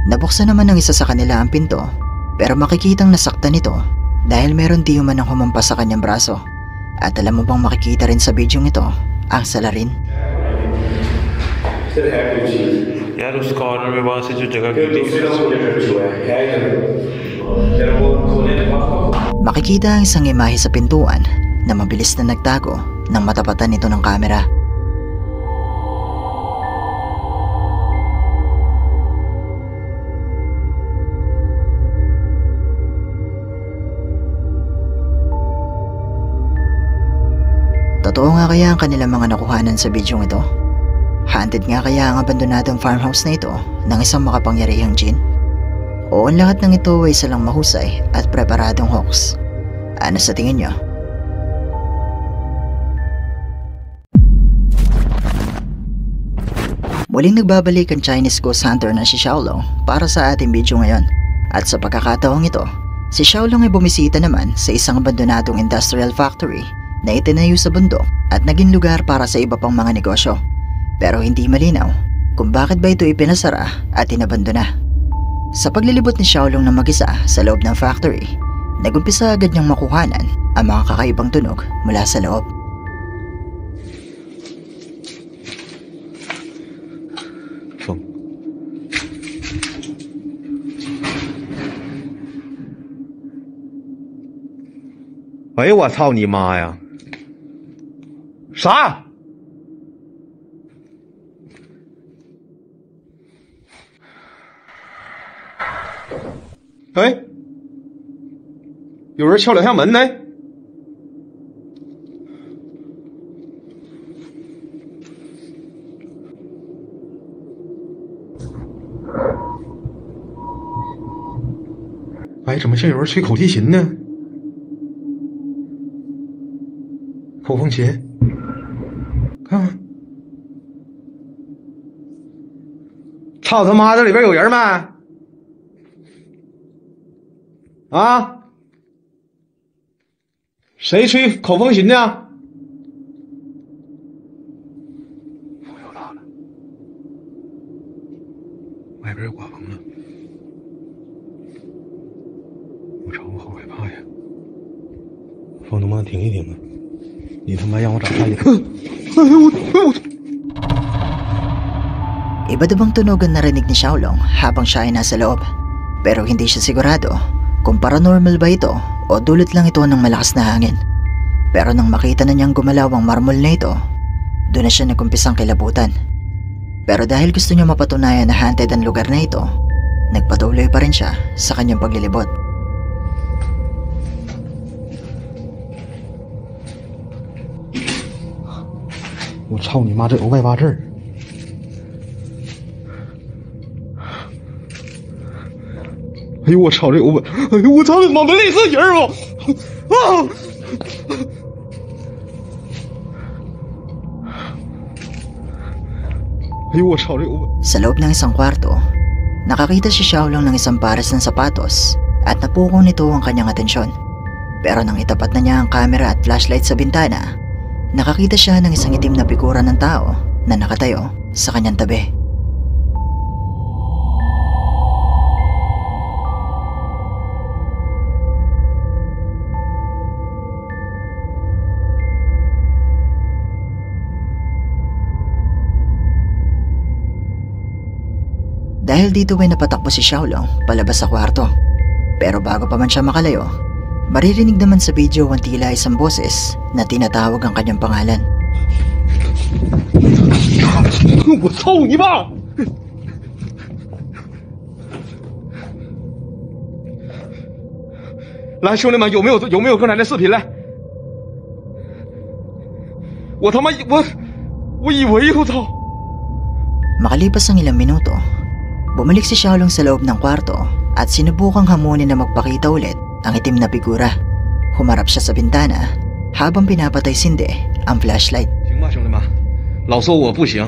nabuksan naman ng isa sa kanila ang pinto, pero makikitang nasaktan ito dahil meron di man ang humampas sa kanyang braso. At alam mo bang makikita rin sa bidyong ito ang salarin? यार उस कॉर्नर में वहाँ से जो जगह थी, makikita ang isang imahe sa pintuan na mabilis na nagtago nang matapatan ito ng kamera. Totoo nga kaya ang kanilang mga nakuhanan sa bidyong ito? Haunted nga kaya ang abandonadong farmhouse na ito ng isang makapangyarihang jinn? O ang lahat ng ito ay isa lang mahusay at preparadong hoax? Ano sa tingin nyo? Muling nagbabalik ang Chinese ghost hunter na si Xiaolong para sa ating video ngayon. At sa pagkakataong ito, si Xiaolong ay bumisita naman sa isang abandonadong industrial factory na itinayo sa bundok at naging lugar para sa iba pang mga negosyo. Pero hindi malinaw kung bakit ba ito ipinasara at inabandona. Sa paglilibot ni Xiaolong na mag-isa sa loob ng factory, nagumpisa agad niyang makuhanan ang mga kakaibang tunog mula sa loob. Ay, 我操你妈呀！啥？哎，有人敲两下门呢。哎，怎么像有人吹口提琴呢？口风琴，看看。操他妈，这里边有人没？啊？谁吹口风琴呢？风又大了，外边有刮风了。我操，我好害怕呀！风能不能停一停啊？你他妈让我咋看见？哎呦我！ Iba't ibang tunog ang narinig ni Xiaolong habang siya ay nasa loob. Pero hindi siya sigurado kung paranormal ba ito o dulot lang ito ng malakas na hangin. Pero nang makita na niyang gumalaw ang marmol na ito, doon na siya nagkumpisang kilabutan. Pero dahil gusto niya mapatunayan na haunted ang lugar na ito, nagpatuloy pa rin siya sa kanyang paglilibot. 我操你妈！这有外八字儿！哎呦我操！这有外……哎呦我操！这妈没类似人哦！啊！哎呦我操！这有外…… Sa loob ng isang kwarto, nakakita si Xiaolong ng isang pares ng sapatos at napukaw nito ang kanyang atensyon. Pero nang itapat na niya ang camera at flashlight sa bintana, nakakita siya ng isang itim na figura ng tao na nakatayo sa kanyang tabi. Dahil dito ay napatakbo si Xiaolong palabas sa kwarto. Pero bago pa man siya makalayo, maririnig naman sa video ang tila isang boses na tinatawag ang kanyang pangalan. 我操你妈！来，兄弟们，有没有刚才的视频来？我他妈我以为我操！ Makalipas ang ilang minuto, bumalik si Xiaolong sa loob ng kwarto at sinubukang hamunin na magpakita ulit ang itim na figura. Humarap siya sa bintana habang pinapatay sindi ang flashlight. 行吧，兄弟们，老说我不行。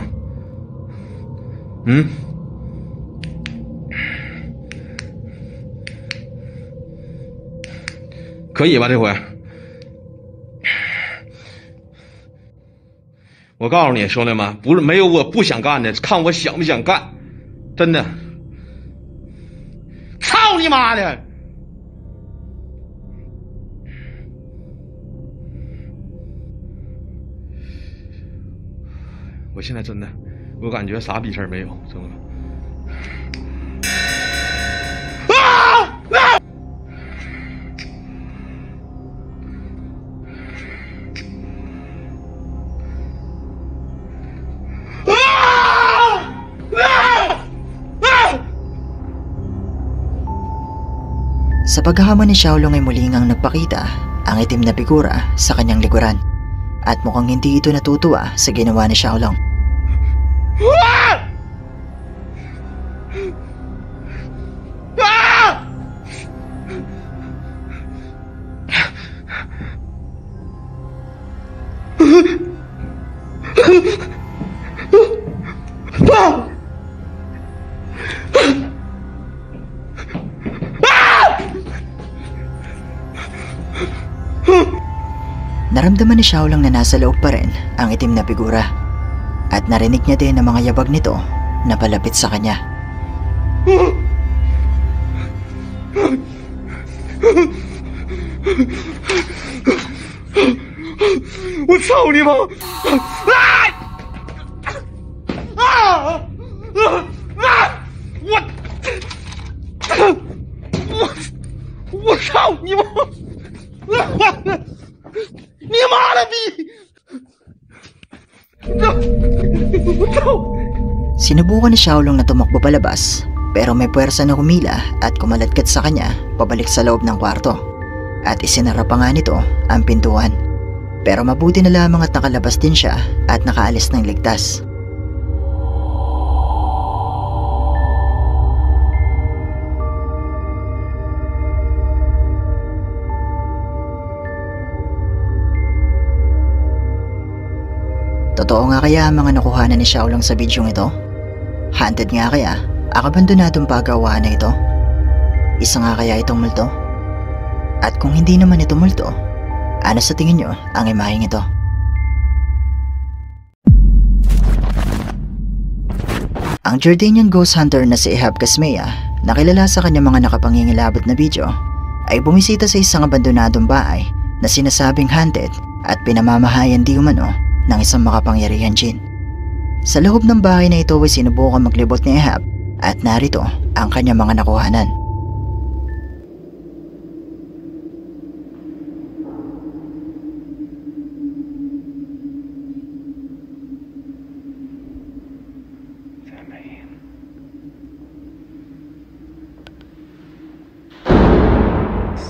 可以吧？这回，我告诉你，兄弟们，不是没有我不想干的，看我想不想干，真的。操你妈的！ 我现在真的，我感觉啥逼事儿没有，兄弟们。Sa paghahamon ni Xiaolong ay muling ang nagpakita ang itim na figura sa kanyang likuran. At mukhang hindi ito natutuwa sa ginawa ni Xiaolong. Naramdaman ni Xiaolong na nasa loob pa rin ang itim na figura at narinig niya din ang mga yabag nito na palapit sa kanya.我操你妈！我操你妈！ 你妈的逼！ Sinubukan ni Xiaolong na tumakbo palabas pero may puwersa na humila at kumalagkat sa kanya pabalik sa loob ng kwarto. at isinara pa nga nito ang pintuan. Pero mabuti na lamang at nakalabas din siya at nakaalis ng ligtas. Totoo nga kaya ang mga nakuhanan ni Xiaolong sa bidyong ito? Haunted nga kaya ang abandonadong pagawaan na ito? Isa nga kaya itong multo? At kung hindi naman ito multo, ano sa tingin nyo ang imaheng ito? Ang Jordanian ghost hunter na si Ehab Kasmea, na kilala sa kanyang mga nakapangingilabot na video, ay bumisita sa isang abandonadong bahay na sinasabing haunted at pinamamahayan di umano ng isang makapangyarihan jinn. Sa loob ng bahay na ito ay sinubukan maglibot ni Ehab at narito ang kanyang mga nakuhanan.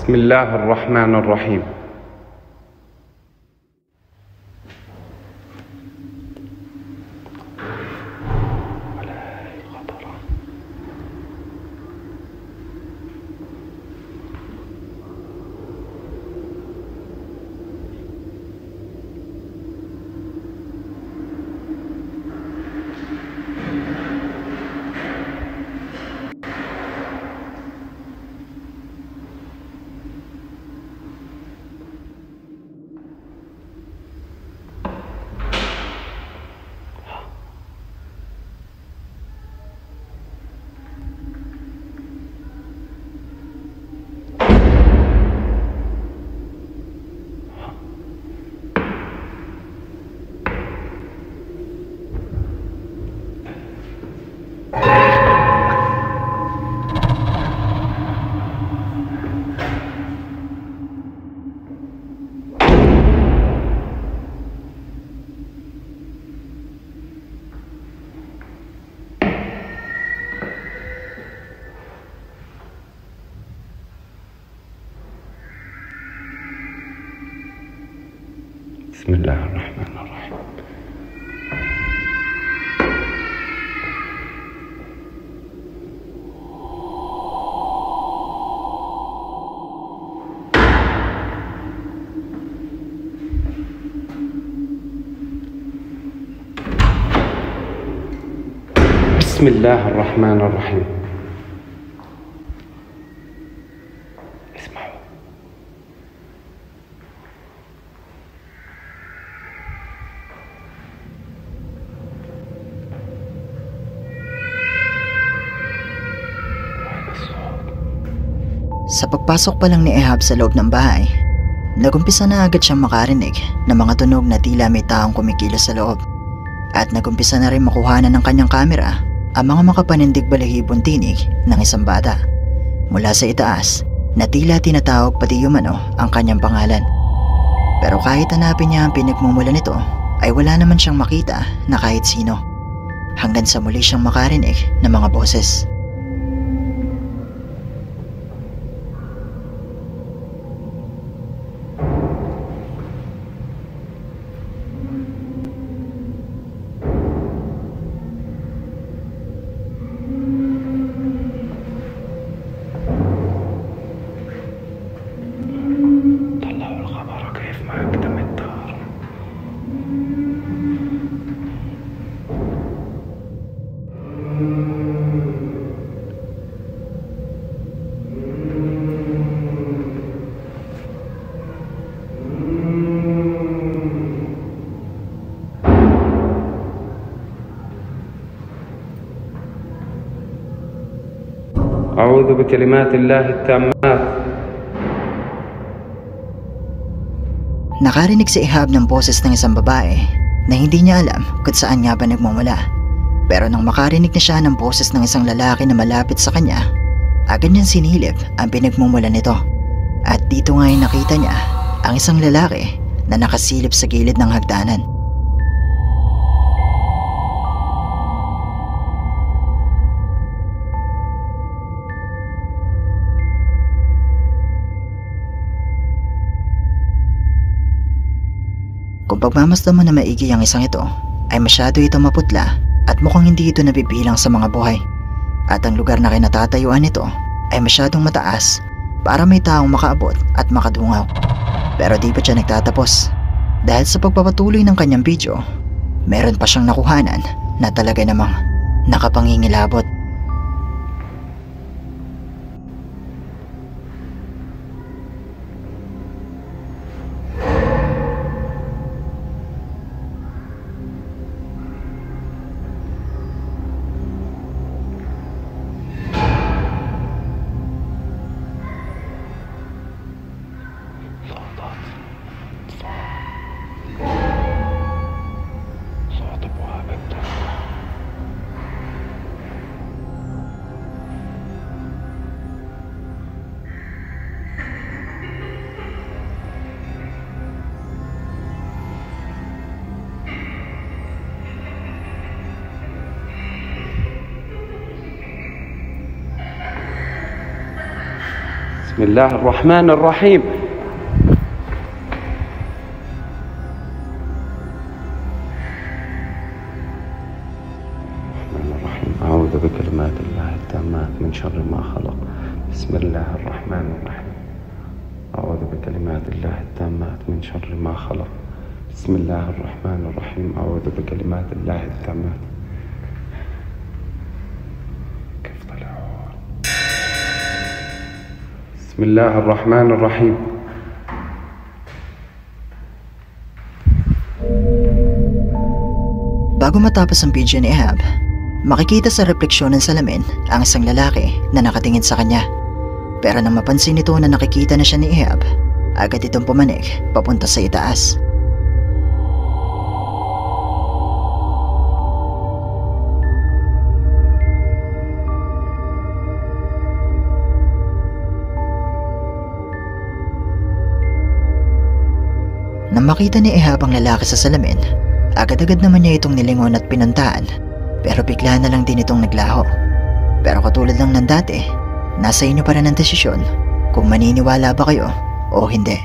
بسم الله الرحمن الرحيم بسم الله الرحمن الرحيم بسم الله الرحمن الرحيم اسمعوا Sa pagpasok pa lang ni Ehab sa loob ng bahay, nagumpisa na agad siyang makarinig ng mga tunog na tila may taong kumikilos sa loob. At nagumpisa na rin makuhanan ng kanyang kamera ang mga makapanindig balahibong tinig ng isang bata mula sa itaas na tila tinatawag pati umano ang kanyang pangalan. Pero kahit hanapin niya ang pinagmumula nito ay wala naman siyang makita na kahit sino, hanggang sa muli siyang makarinig ng mga boses. أعوذ بكلمات الله التامات. Nakarinig si Ehab ng boses ng isang babae na hindi niya alam kung saan nga ba nagmumula. Pero nang makarinig na siya ng boses ng isang lalaki na malapit sa kanya, agad niyang sinilip ang pinagmumula nito. At dito nga ay nakita niya ang isang lalaki na nakasilip sa gilid ng hagdanan. Kung pagmamasdan mo na maigi ang isang ito, ay masyado ito maputla at mukhang hindi ito nabibilang sa mga buhay. At ang lugar na kinatatayuan nito ay masyadong mataas para may taong makaabot at makadungaw. Pero di pa siya nagtatapos. Dahil sa pagpapatuloy ng kanyang video, meron pa siyang nakuhanan na talaga namang nakapangingilabot. بسم الله الرحمن الرحيم. الرحمن الرحيم. أعوذ بكلمات الله التامات من شر ما خلق. بسم الله الرحمن الرحيم. أعوذ بكلمات الله التامات من شر ما خلق. بسم الله الرحمن الرحيم. أعوذ بكلمات الله التامات. بسم الله الرحمن الرحيم. Bago matapos ang video ni Ehab, makikita sa refleksyon ng salamin ang isang lalaki na nakatingin sa kanya. Pero nang mapansin nito na nakikita na siya ni Ehab, agad itong pumanik papunta sa itaas. Nang makita ni Ehab ang lalaki sa salamin, agad-agad naman niya itong nilingon at pinuntaan, pero bigla na lang din itong naglaho. Pero katulad lang ng dati, nasa inyo pa rin ang desisyon kung maniniwala ba kayo o hindi.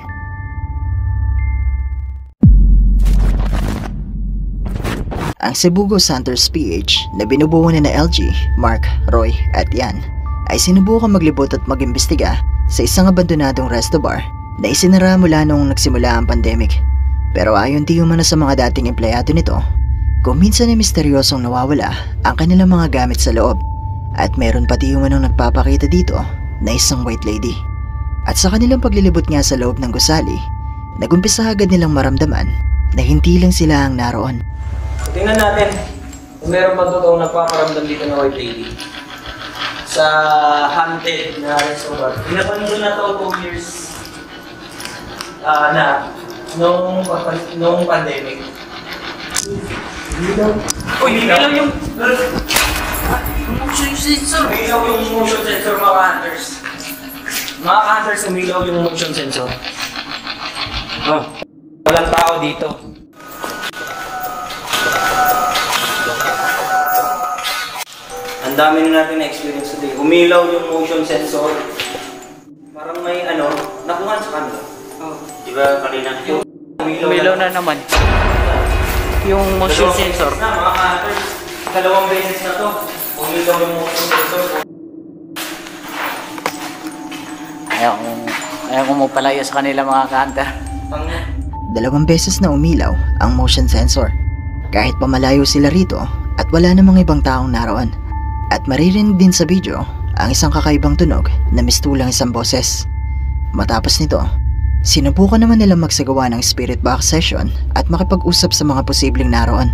Ang Cebugo Santos PH na binubuo ni na LG, Mark, Roy at Yan ay sinubukang maglibot at mag-imbestiga sa isang abandonadong resto bar na isinara mula noong nagsimula ang pandemic. Pero ayon di umano sa mga dating empleyado nito, kung minsan ay misteryosong nawawala ang kanilang mga gamit sa loob, at meron pa di umano nagpapakita dito na isang white lady. At sa kanilang paglilibot nga sa loob ng gusali, nagumpisa agad nilang maramdaman na hindi lang sila ang naroon. Tingnan natin kung meron pa totoong nagpaparamdam dito na white lady sa haunted na restaurant. Pinapanood na ito 2 years nung pandemic. Uy, ilaw yung motion sensor. Ilaw yung motion sensor, mga hunters. Mga hunters, umilaw yung motion sensor. Oh, walang tao dito. Ang dami na natin na-experience today. Umilaw yung motion sensor. Parang may nakuha sa kanila. Oh. Diba kanina? Umilaw na naman. Yung motion sensor. Mga hunters, 2 beses na to. Umilaw yung motion sensor. Ayaw ko mo palayo sa kanila mga ka-hunter. 2 beses na umilaw ang motion sensor. Kahit pamalayo sila rito at wala namang ibang taong naroon. At maririnig din sa video ang isang kakaibang tunog na mistulang isang boses. Matapos nito, sinubukan naman nilang magsagawa ng spirit box session at makipag-usap sa mga posibleng naroon.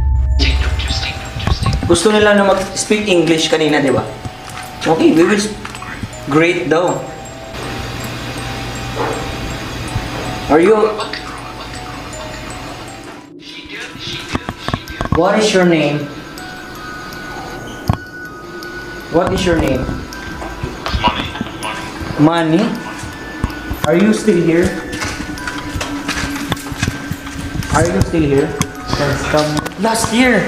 Gusto nila na mag-speak English kanina, di ba? Okay, we will great daw. Are you... What is your name? What is your name? Money. Money? Are you still here? Are you still here? Last year.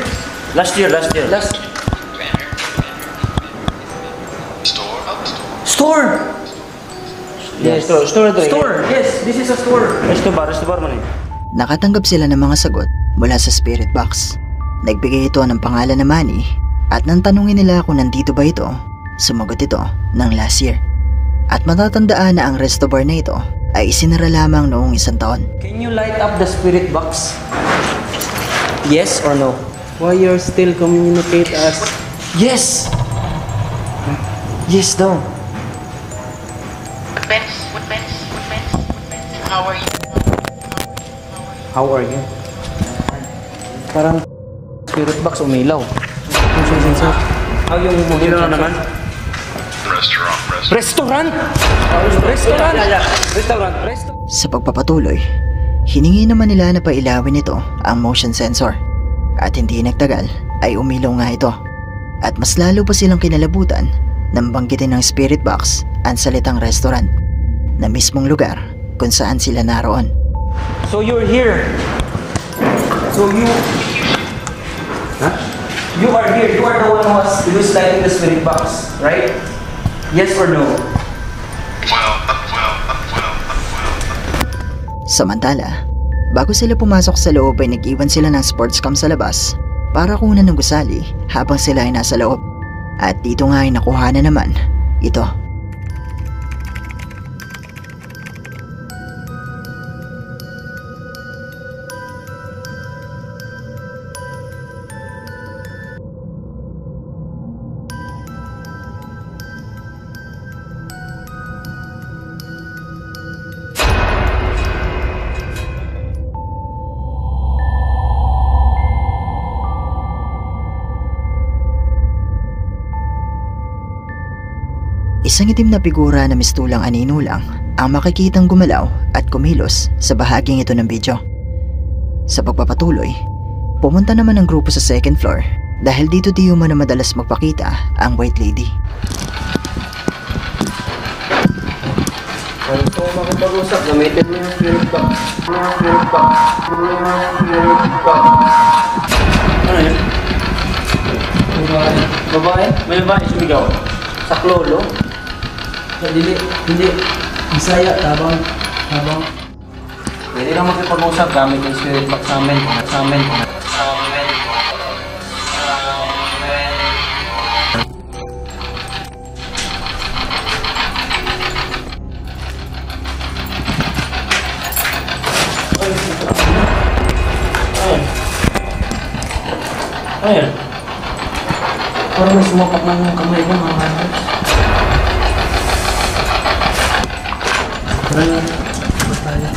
Store. Yes. Store. Yes, this is a store. Resto bar man eh. Nakatanggap sila ng mga sagot mula sa spirit box. Nagbigay ito ng pangalan na Manny at nang tanungin nila kung nandito ba ito, sumagot ito ng last year. At matatandaan na ang resto bar na ito ay isinara lamang noong 1 taon. Can you light up the spirit box? Yes or no? Why you're still communicate us? Yes! Yes daw. How are you? Parang spirit box umilaw. How yung umilaw na naman? Restaurant! Sa pagpapatuloy, hiningi naman nila na pailawin ito ang motion sensor. At hindi nagtagal ay umilaw nga ito. At mas lalo pa silang kinalabutan nang banggitin ng spirit box ang salitang restaurant na mismong lugar kung saan sila naroon. So you're here. So you... Huh? You are here. You are the one who's lighting the spirit box, right? Yes or no? Samantala, bago sila pumasok sa loob ay nag-iwan sila ng sports cam sa labas para kunan ng gusali habang sila ay nasa loob. At dito nga ay nakuha na naman ito. Isang itim na figura na mistulang anino lang ang makikitang gumalaw at kumilos sa bahaging ito ng video. Sa pagpapatuloy, pumunta naman ang grupo sa second floor dahil dito di umano madalas magpakita ang white lady. Kung ito makipag-usap, gamitin mo yung spirit box. Spirit box. Spirit box. Ano yun? Babae? May babae sumigaw. Sa klolo? Hindi. Bisaya, tabang. Pwede lang makipag-usap gamit yung spirit box sa amin. Ayun. Parang may sumapak na yung kamay ko, mga hands. Parang bastaya.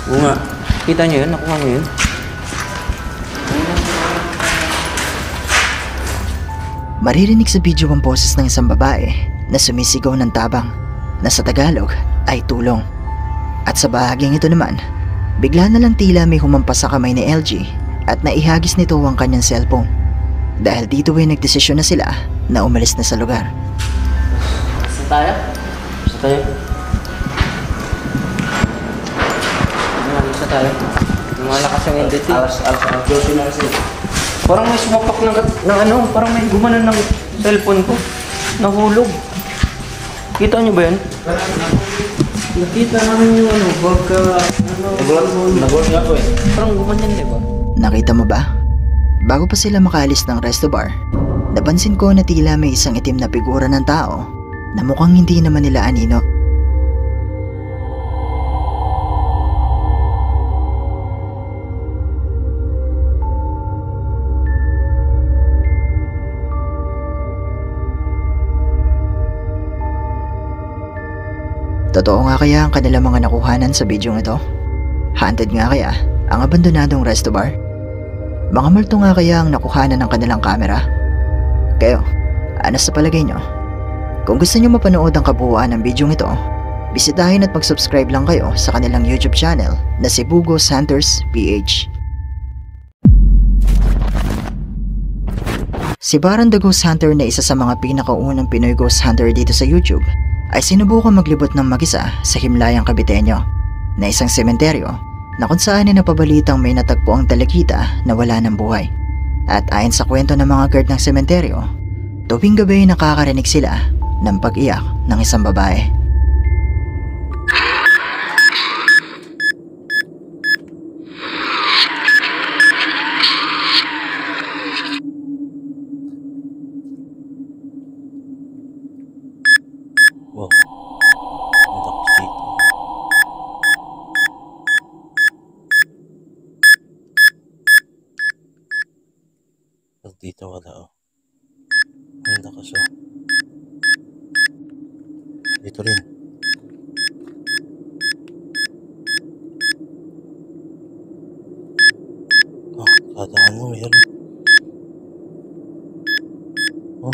Oo nga. Kita nyo yun? Nakuha nyo yun? Maririnig sa video ang boses ng isang babae na sumisigaw ng tabang na sa Tagalog ay tulong. At sa bahaging ito naman, bigla na lang tila may humampas sa kamay ni LG at naihagis nito ang kanyang cellphone. Dahil dito ay nagdesisyon na sila na umalis na sa lugar. Saan tayo? Saan tayo? Malakas ang entity. Parang may sumapak ng ano, parang may gumanan ng cellphone ko. Nahulog. Kita nyo ba yan? Nakita namin yung ano, baka... Nagulot nga po eh. Parang gumanyan, diba? Nakita mo ba? Bago pa sila makaalis ng resto bar, napansin ko na tila may isang itim na figura ng tao na mukhang hindi naman nila anino. Totoo nga kaya ang kanilang mga nakuhanan sa bidyong ito? Haunted nga kaya ang abandonadong resto bar? Mga multo nga kaya ang nakuhanan ng kanilang kamera? Kayo, ano sa palagay nyo? Kung gusto nyo mapanood ang kabuuan ng bidyong ito, bisitahin at mag-subscribe lang kayo sa kanilang YouTube channel na si Ghost Hunters PH. Si Baron the Ghost Hunter na isa sa mga pinakaunang Pinoy Ghost Hunter dito sa YouTube ay sinubukan maglibot ng mag-isa sa Himlayang Caviteño na isang sementeryo na kung saan ay napabalitang may natagpo ang dalagita na wala ng buhay. At ayon sa kwento ng mga guard ng sementeryo, tuwing gabi nakakarinig sila ng pag-iyak ng isang babae. Wow, ang tapos dito. Pag dito wala oh. Ang lakas oh. Dito rin. Oh, kadaan mo meron. Oh.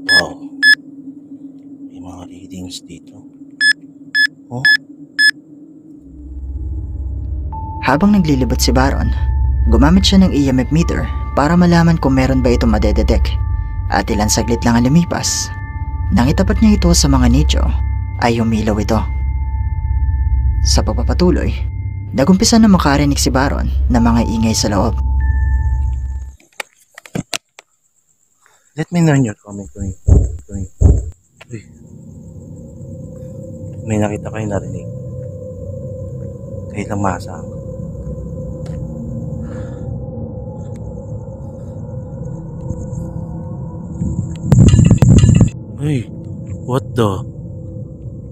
Wow. May mga readings dito. Oh. Habang naglilibot si Baron, gumamit siya ng EMF meter para malaman kung meron ba itong madedetect. At ilang saglit lang ang lumipas. Nang itapat niya ito sa mga nicho, ay umilaw ito. Sa pagpapatuloy, nagumpisa na makarinig si Baron ng mga ingay sa loob. Let me know in your comment kung may nakita kayo narinig. Kayo lang maasang. Hey, what the?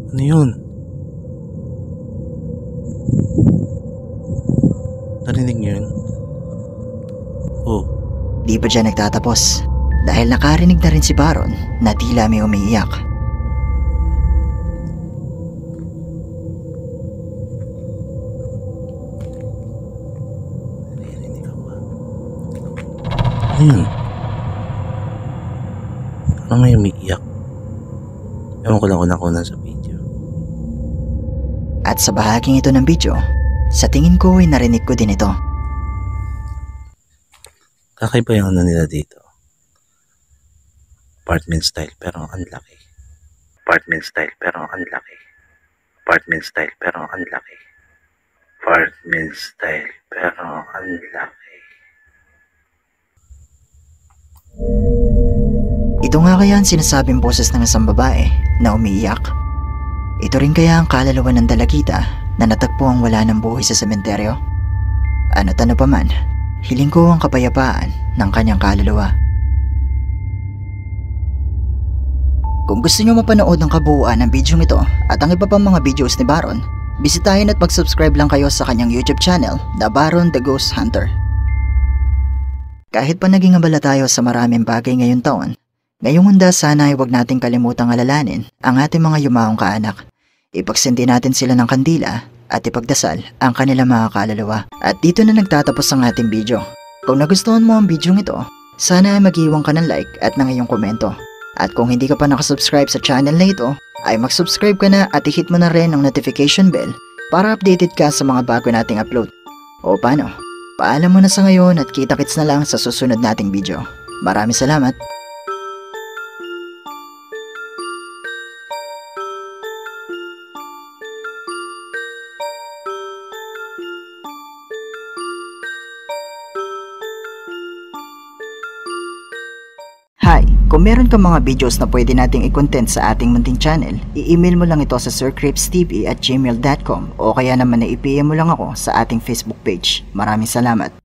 Ano yun? Narinig niyo yun? Oh. Di pa dyan nagtatapos dahil nakarinig na rin si Baron na tila may umiiyak. Naririnig ako. Ano yun? Parang may umiiyak. Ewan ko lang kung nakunan sa video. At sa bahaging ito ng video, sa tingin ko ay narinig ko din ito. Kakaiba yung ano nila dito. Apartment style pero ang laki. Apartment style pero ang laki. Apartment style pero ang laki. Apartment style pero ang laki. Ito nga kaya ang sinasabing boses ng isang babae na umiiyak. Ito rin kaya ang kaluluwa ng dalagita na natagpo ang wala ng buhay sa sementeryo? Ano't ano pa man, hiling ko ang kapayapaan ng kanyang kaluluwa. Kung gusto nyo mapanood ng kabuuan ng video ito at ang iba pang mga videos ni Baron, bisitahin at mag-subscribe lang kayo sa kanyang YouTube channel, The Baron the Ghost Hunter. Kahit pa naging abala tayo sa maraming bagay ngayong taon, ngayong handa sana ay huwag nating kalimutang alalanin ang ating mga yumaong kaanak. Ipagsindi natin sila ng kandila at ipagdasal ang kanilang mga kaluluwa. At dito na nagtatapos ang ating video. Kung nagustuhan mo ang video ito, sana ay mag-iwan ka ng like at ng iyong komento. At kung hindi ka pa nakasubscribe sa channel na ito, ay mag-subscribe ka na at i-hit mo na rin ang notification bell para updated ka sa mga bago nating upload. O paano? Paalam mo na sa ngayon at kita-kits na lang sa susunod nating video. Maraming salamat! Hi! Kung meron kang mga videos na pwede nating i-content sa ating munting channel, i-email mo lang ito sa sircripstv@gmail.com o kaya naman na i-PM mo lang ako sa ating Facebook page. Maraming salamat!